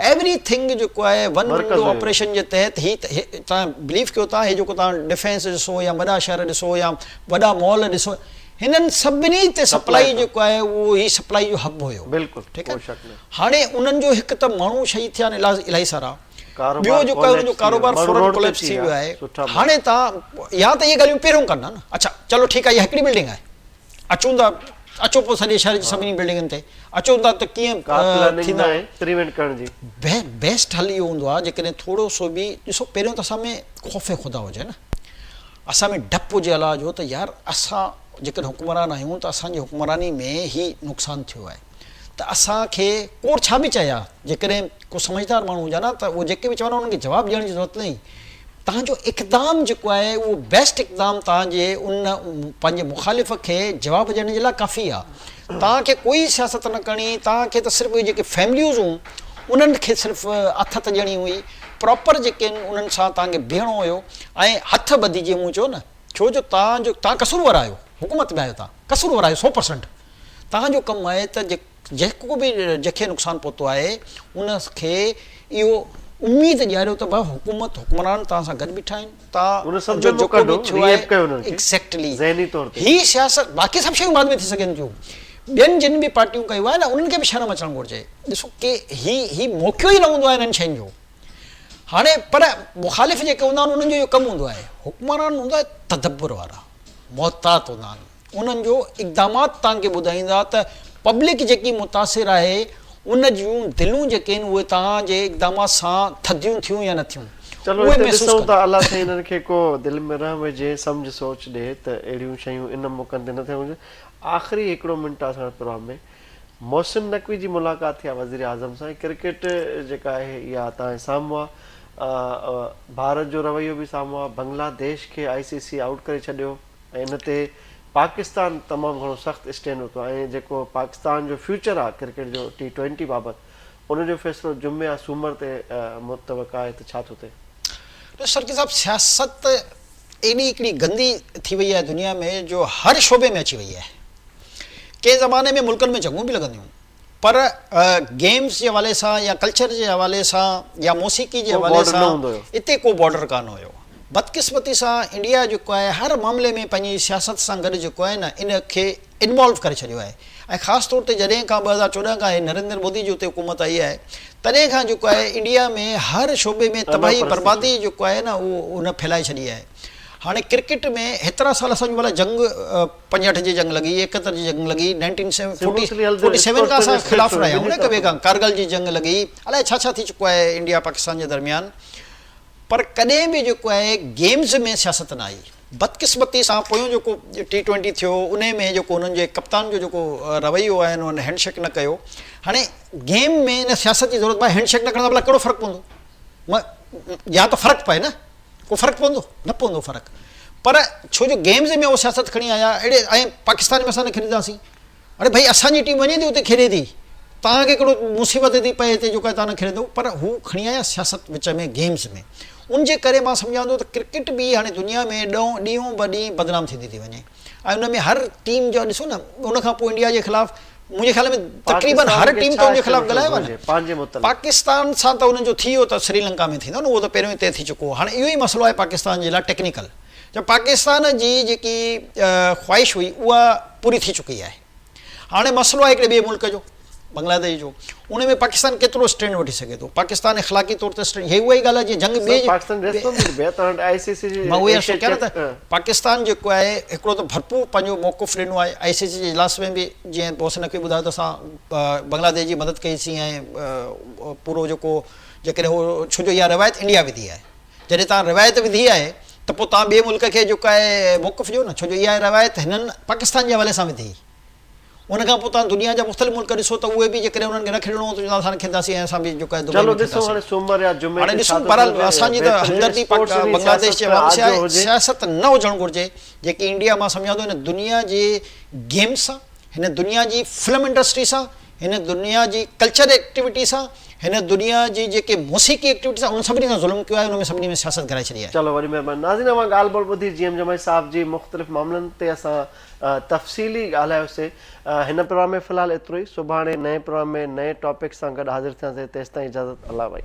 एवरीथिंग जेको आहे वन विंडो ऑपरेशन जे तहत ही तव्हां बिलीव कयो था, हे जेको तव्हां डिफेंस ॾिसो या वॾा शहर ॾिसो या वॾा मॉल ॾिसो, हिननि सभिनी ते सप्लाई जेको आहे उहो ही सप्लाई जो हब हुयो। बिल्कुलु ठीकु आहे। हाणे उन्हनि जो हिकु त माण्हू शहीद थिया आहिनि इलाही सारा, ॿियो जेको आहे उनजो कारोबार फौरन कोलैप्स थी वियो आहे। हाणे तव्हां या त इहे ॻाल्हियूं पहिरियों कनि न, अच्छा चलो ठीकु आहे, इहा हिकिड़ी बिल्डिंग आहे, अचूं था अचो पोइ सॼे शहर जी सभिनी बिल्डिंगनि ते अचूं था त कीअं थींदा एक्सपेरिमेंट करण जी बेस्ट हल इहो हूंदो आहे जेकॾहिं थोरो सो बि ॾिसो पहिरियों त असां में ख़ौफ़ ख़ुदा हुजे न, असां में डपु हुजे अलाह जो त यार असां जेकॾहिं हुकुमरान आहियूं त असांजी हुकुमरानी में ई नुक़सानु थियो आहे, त असांखे कोर छा बि चया, जेकॾहिं को समझदार माण्हू हुजा न त उहो जेके बि चवंदा उन्हनि खे जवाबु ॾियण जी ज़रूरत न। तव्हांजो इक़दाम जेको आहे उहो बेस्ट इक़दाम तव्हांजे उन पंहिंजे मुखालिफ़ खे जवाबु ॾियण जे लाइ काफ़ी आहे। तव्हांखे कोई सियासत न करणी, तव्हांखे त सिर्फ़ु जेके फैमिलियूज़ हुयूं उन्हनि खे सिर्फ़ु अथत ॾियणी हुई, प्रॉपर जेके उन्हनि सां तव्हांखे बीहणो हुयो ऐं हथ ॿधी जीअं मूं चयो न, छो जो तव्हां कसूरवार आहियो, हुकूमत में आहियो, तव्हां कसूरवार आहियो 100%। तव्हांजो कमु आहे त जेको बि जंहिंखे नुक़सानु पहुतो आहे उनखे इहो उमेद ॾियारियो त भाउ हुकुमरान तव्हां सां गॾु बीठा आहिनि, ही सियासत बाक़ी सभु शयूं बाद में थी सघनि थियूं, ॿियनि जिन बि पार्टियूं कयूं आहे न उन्हनि खे बि शर्म अचणु घुरिजे। ॾिसो की ही मौक़ो ई न हूंदो आहे इन्हनि शयुनि जो। हाणे पर मुखालिफ़ जेके हूंदा आहिनि उन्हनि जो इहो कमु हूंदो आहे, हुकुमरान हूंदो आहे तदब्बुर वारा, मोहतात हूंदा आहिनि, उन्हनि जो इक़दामात तव्हांखे ॿुधाईंदा त पब्लिक जेकी मुतासिर आहे उन जूं दिलूं जेके आहिनि उहे तव्हांजे इक़दामात सां थधियूं थियूं या न थियूं, चलो उहे हिते महसूस ॾिसूं कनि। था अलाह साईं हिननि खे को दिलि में रहम हुजे, सम्झ सोच ॾिए त अहिड़ियूं शयूं इन मौक़नि ते न थियणु हुजे। आख़िरी हिकिड़ो मिंट आहे असांजे प्रोग्राम में, मोहसिन नक़वी जी मुलाक़ात थी आहे वज़ीर आज़म सां। क्रिकेट जेका आहे इहा तव्हांजे साम्हूं आहे, भारत जो रवैयो बि साम्हूं आहे, बांग्लादेश खे ICC आउट करे छॾियो ऐं इन ते पाकिस्तान तमामु घणो सख़्तु स्टैंड वरितो आहे ऐं जेको पाकिस्तान जो फ्यूचर आहे क्रिकेट जो T20 बाबति, उनजो फ़ैसिलो जुमे या सूमर ते मुतवक़ा आहे, त छा थो थिए? तो सरकी साहब, सियासत एॾी हिकिड़ी गंदी थी वई आहे दुनिया में जो हर शोबे में अची वई आहे। कंहिं ज़माने में मुल्कनि में चङियूं बि लॻंदियूं, पर गेम्स जे हवाले सां या कल्चर जे हवाले सां या मौसीक़ी जे को हवाले border न सां हूंदो हुयो। हिते को बॉर्डर कान हुयो। बदकिस्मती सां इंडिया जेको आहे हर मामले में पंहिंजी सियासत सां गॾु जेको आहे न इन खे इन्वॉल्व करे छॾियो आहे। ऐं ख़ासि तौर ते जॾहिं खां 2014 खां नरेंद्र मोदी जी उते हुकूमत आई आहे, तॾहिं खां जेको आहे इंडिया में हर शोबे में तबाही बर्बादी जेको आहे न उहो उन फैलाए छॾी आहे। हाणे क्रिकेट में हेतिरा साल असांजो भला जंग 65 जी जंग लॻी, 71 जी जंग लॻी, 1947 खां असां ख़िलाफ़ु रहिया आहियूं न हिक ॿिए खां, कारगिल जी जंग लॻी, अलाए छा छा थी चुको आहे इंडिया पाकिस्तान जे दरमियान, पर कॾहिं बि जेको आहे गेम्स में सियासत न आई। बदकिस्मती सां पोयों जेको T20 थियो उन में जेको उन्हनि जे कप्तान जो जेको रवैयो आहे उन्हनि हैंडशेक न कयो। हाणे गेम में इन सियासत जी ज़रूरत आहे, हैंडशेक न करण सां भला कहिड़ो फ़र्क़ु पवंदो? या त फ़र्क़ु पए न, को फ़र्क़ु पवंदो न पवंदो फ़र्क़ु, पर छो जो गेम्स में उहो सियासत खणी आया अहिड़े, ऐं पाकिस्तान में असां न खेॾंदासीं। अरे भई असांजी टीम वञे थी उते खेॾे थी, तव्हांखे कहिड़ो मुसीबत थी पए हिते जेको आहे तव्हां न खेॾंदो, पर हू खणी आया सियासत विच में गेम्स में। उनजे करे मां सम्झां थो त क्रिकेट बि हाणे दुनिया में ॾींहों ब ॾींहुं बदनाम थींदी थी वञे। ऐं उन में हर टीम जो ॾिसो न, उनखां पोइ इंडिया जे ख़िलाफ़ु मुंहिंजे ख्याल में तक़रीबन हर टीम त उनजे ख़िलाफ़ु ॻाल्हायो आहे न। पंहिंजे मुतलिक़ पाकिस्तान सां त उन्हनि जो थी वियो त श्रीलंका में थींदो न, उहो त पहिरियों ई तइ थी चुको। हाणे इहो ई मसइलो आहे पाकिस्तान जे लाइ टेक्निकल, जब पाकिस्तान जी जेकी ख़्वाहिश हुई उहा पूरी थी चुकी आहे। हाणे मसइलो आहे हिकिड़े ॿिए मुल्क जो, बांग्लादेश जो, उन में पाकिस्तान केतिरो स्टैंड वठी सघे थो। पाकिस्तान इख़लाक़ी तौर ते स्टैंड, हे उहा ई ॻाल्हि आहे जीअं जंग ॿिए मां उहे अर्ज़ु कयां त पाकिस्तान जेको आहे हिकिड़ो त भरपूर पंहिंजो मौक़ुफ़ ॾिनो आहे। ICC जे इजलास में बि जीअं मोहसिन नक़वी ॿुधायो त असां बांग्लादेश जी मदद कईसीं ऐं पूरो जेको जेकॾहिं उहो, छो जो इहा रिवायत इंडिया विधी आहे, जॾहिं तव्हां रिवायत विधी आहे त पोइ तव्हां ॿिए मुल्क खे जेको आहे मौक़ुफ़ ॾियो न, छो जो इहा रिवायत हिननि पाकिस्तान जे हवाले सां विधी। उनखां पोइ तव्हां दुनिया जा मुख़्तलिफ़ मुल्क ॾिसो त उहे बि जेकॾहिं उन्हनि खे न खेॾणो त असां न खेॾंदासीं ऐं असां बि जेको आहे चलो ॾिसूं हाणे सूमर या जुमे हाणे ॾिसूं। बहरहाल असांजी त हमदर्दी बांग्लादेश जे अवाम से आहे, सियासत न हुजणु घुरिजे जेकी इंडिया मां सम्झां थो हिन दुनिया जे गेम्स सां, हिन दुनिया जी फिल्म इंडस्ट्री सां, हिन दुनिया जी कल्चर एक्टिविटी सां, हिन दुनिया जी जेके मौसीक़ी एक्टिविटी सां, उन सभिनी सां ज़ुल्म कयो आहे, उन में सभिनी में सियासत कराए छॾी आहे। चलो वरी महिरबानी। नाज़रीन, मां ॻाल्हि ॿोल ॿुधी GM जमाई साहिब जी मुख़्तलिफ़ मामलनि ते असां तफ़सीली ॻाल्हायोसीं। हिन प्रोग्राम में फ़िलहालु एतिरो ई। सुभाणे नए प्रोग्राम में नए टॉपिक सां गॾु हाज़िर थियासीं। तेसिताईं इजाज़त, अल्लाह भाई।